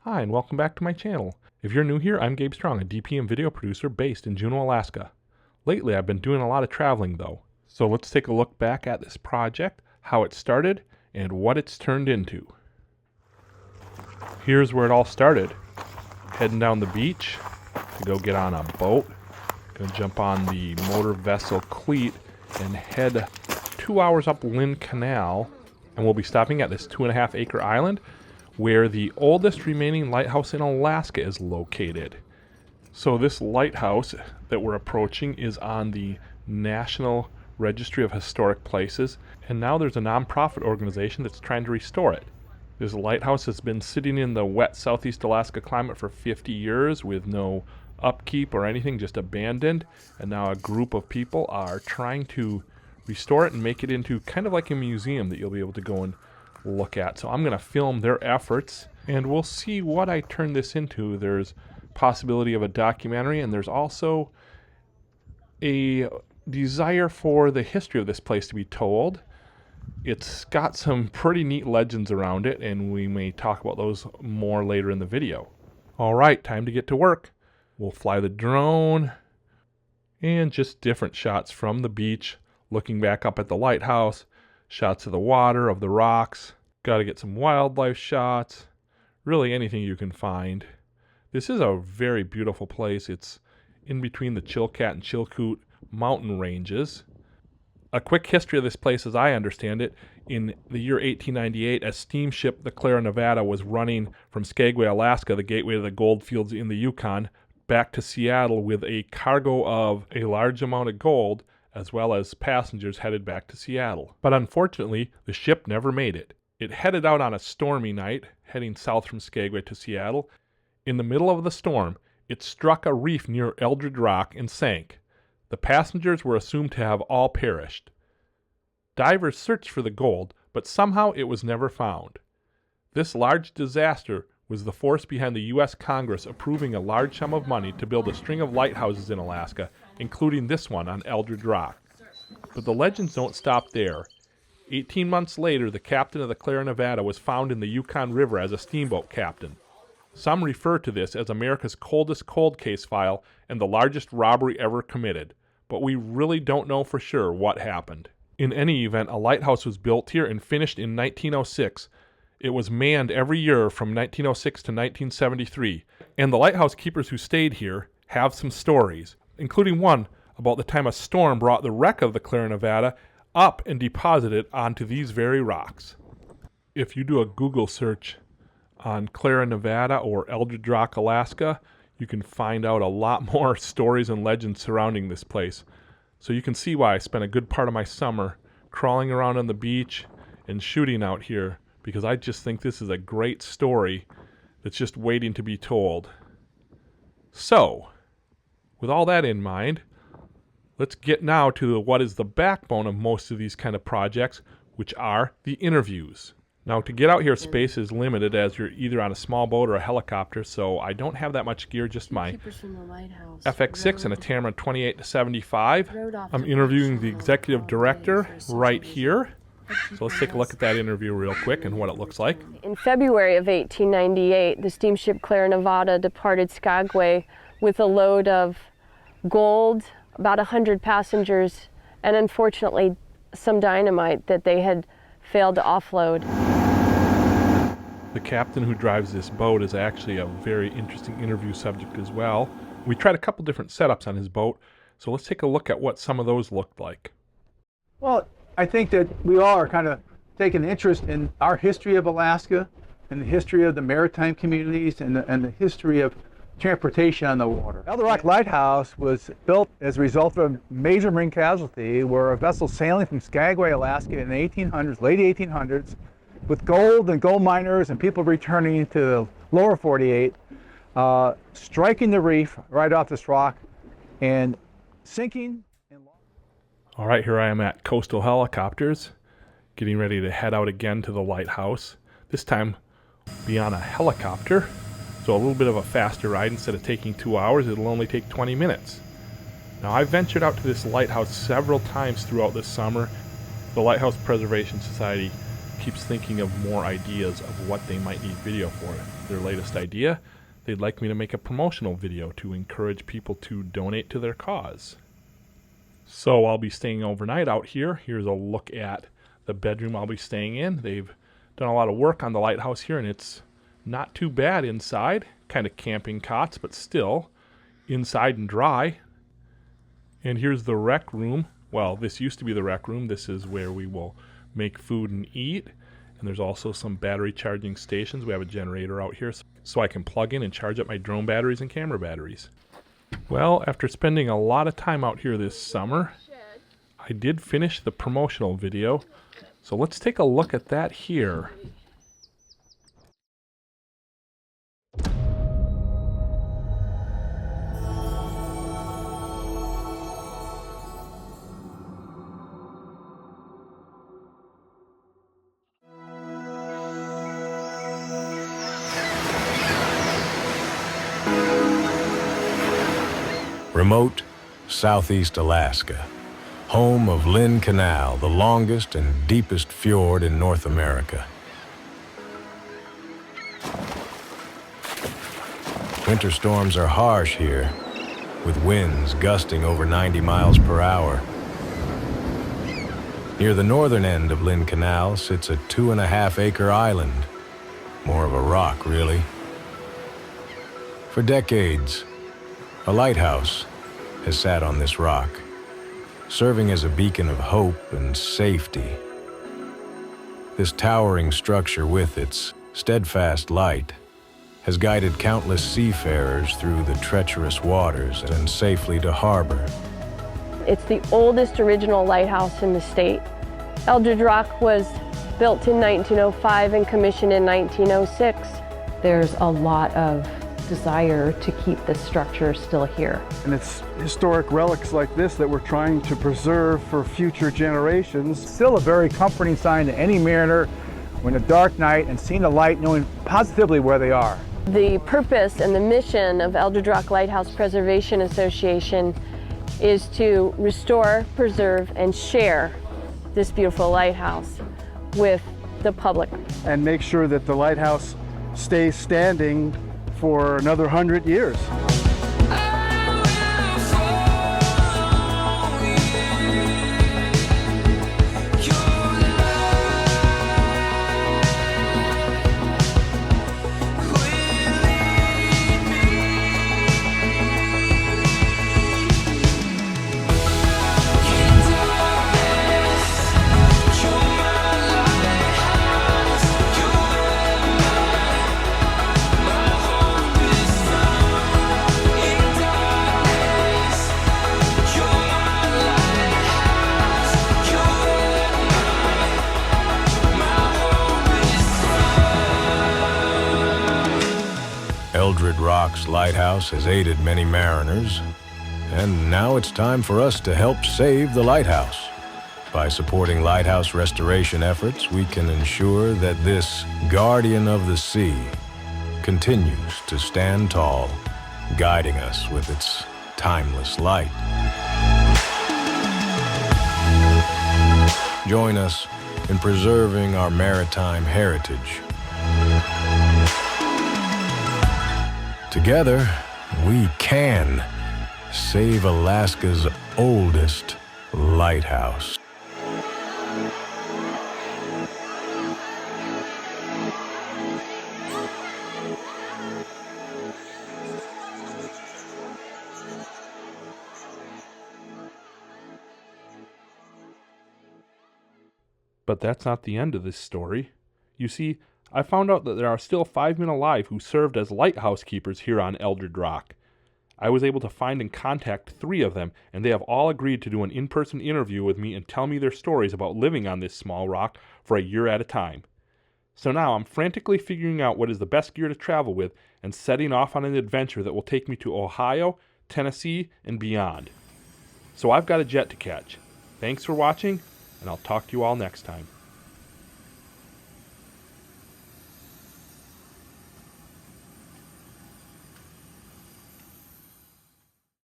Hi, and welcome back to my channel. If you're new here, I'm Gabe Strong, a DP and video producer based in Juneau, Alaska. Lately, I've been doing a lot of traveling though. So let's take a look back at this project, how it started, and what it's turned into. Here's where it all started. Heading down the beach to go get on a boat. Gonna jump on the motor vessel Cleat and head 2 hours up Lynn Canal. And we'll be stopping at this 2.5 acre island where the oldest remaining lighthouse in Alaska is located. So this lighthouse that we're approaching is on the National Registry of Historic Places, and now there's a nonprofit organization that's trying to restore it. This lighthouse has been sitting in the wet southeast Alaska climate for 50 years with no upkeep or anything, just abandoned, and now a group of people are trying to restore it and make it into kind of like a museum that you'll be able to go and look at. So I'm going to film their efforts and we'll see what I turn this into. There's possibility of a documentary, and there's also a desire for the history of this place to be told. It's got some pretty neat legends around it, and we may talk about those more later in the video. All right, time to get to work. We'll fly the drone and just different shots from the beach, looking back up at the lighthouse, shots of the water, of the rocks. Got to get some wildlife shots, really anything you can find. This is a very beautiful place. It's in between the Chilkat and Chilkoot mountain ranges. A quick history of this place as I understand it: in the year 1898, a steamship, the Clara Nevada, was running from Skagway, Alaska, the gateway to the gold fields in the Yukon, back to Seattle with a cargo of a large amount of gold, as well as passengers headed back to Seattle. But unfortunately, the ship never made it. It headed out on a stormy night, heading south from Skagway to Seattle. In the middle of the storm, it struck a reef near Eldred Rock and sank. The passengers were assumed to have all perished. Divers searched for the gold, but somehow it was never found. This large disaster was the force behind the U.S. Congress approving a large sum of money to build a string of lighthouses in Alaska, including this one on Eldred Rock. But the legends don't stop there. 18 months later, the captain of the Clara Nevada was found in the Yukon River as a steamboat captain. Some refer to this as America's coldest cold case file and the largest robbery ever committed, but we really don't know for sure what happened. In any event, a lighthouse was built here and finished in 1906. It was manned every year from 1906 to 1973, and the lighthouse keepers who stayed here have some stories, including one about the time a storm brought the wreck of the Clara Nevada up and deposited it onto these very rocks. If you do a Google search on Clara Nevada or Eldred Rock, Alaska, you can find out a lot more stories and legends surrounding this place. So you can see why I spent a good part of my summer crawling around on the beach and shooting out here, because I just think this is a great story that's just waiting to be told. So, with all that in mind, let's get now to what is the backbone of most of these kind of projects, which are the interviews. Now, to get out here, space is limited as you're either on a small boat or a helicopter, so I don't have that much gear, just my FX6 and a Tamron 28-75. I'm interviewing the executive director right here. So let's take a look at that interview real quick and what it looks like. In February of 1898, the steamship Clara Nevada departed Skagway with a load of gold, about 100 passengers, and unfortunately some dynamite that they had failed to offload. The captain who drives this boat is actually a very interesting interview subject as well. We tried a couple different setups on his boat, so let's take a look at what some of those looked like. Well, I think that we all are kind of taking interest in our history of Alaska and the history of the maritime communities and the history of transportation on the water. Eldred Rock Lighthouse was built as a result of a major marine casualty where a vessel sailing from Skagway, Alaska in the 1800s, late 1800s, with gold and gold miners and people returning to the lower 48, striking the reef right off this rock and sinking. All right, here I am at Coastal Helicopters, getting ready to head out again to the lighthouse. This time, be on a helicopter, so a little bit of a faster ride. Instead of taking 2 hours, it'll only take 20 minutes. Now, I've ventured out to this lighthouse several times throughout this summer. The Lighthouse Preservation Society keeps thinking of more ideas of what they might need video for. Their latest idea, they'd like me to make a promotional video to encourage people to donate to their cause. So I'll be staying overnight out here. Here's a look at the bedroom I'll be staying in. They've done a lot of work on the lighthouse here, and it's not too bad inside. Kind of camping cots, but still inside and dry. And here's the rec room. Well, this used to be the rec room. This is where we will make food and eat. And there's also some battery charging stations. We have a generator out here so I can plug in and charge up my drone batteries and camera batteries. Well, after spending a lot of time out here this summer, I did finish the promotional video. So let's take a look at that here. Remote, southeast Alaska, home of Lynn Canal, the longest and deepest fjord in North America. Winter storms are harsh here, with winds gusting over 90 miles per hour. Near the northern end of Lynn Canal sits a 2.5-acre island, more of a rock, really. For decades, a lighthouse has sat on this rock, serving as a beacon of hope and safety. This towering structure with its steadfast light has guided countless seafarers through the treacherous waters and safely to harbor. It's the oldest original lighthouse in the state. Eldred Rock was built in 1905 and commissioned in 1906. There's a lot of desire to keep this structure still here. And it's historic relics like this that we're trying to preserve for future generations. Still a very comforting sign to any mariner when a dark night and seeing the light, knowing positively where they are. The purpose and the mission of Eldred Rock Lighthouse Preservation Association is to restore, preserve, and share this beautiful lighthouse with the public. And make sure that the lighthouse stays standing for another 100 years. Eldred Rock's lighthouse has aided many mariners, and now it's time for us to help save the lighthouse. By supporting lighthouse restoration efforts, we can ensure that this guardian of the sea continues to stand tall, guiding us with its timeless light. Join us in preserving our maritime heritage. Together, we can save Alaska's oldest lighthouse. But that's not the end of this story. You see, I found out that there are still 5 men alive who served as lighthouse keepers here on Eldred Rock. I was able to find and contact 3 of them, and they have all agreed to do an in-person interview with me and tell me their stories about living on this small rock for a year at a time. So now I'm frantically figuring out what is the best gear to travel with and setting off on an adventure that will take me to Ohio, Tennessee, and beyond. So I've got a jet to catch. Thanks for watching, and I'll talk to you all next time.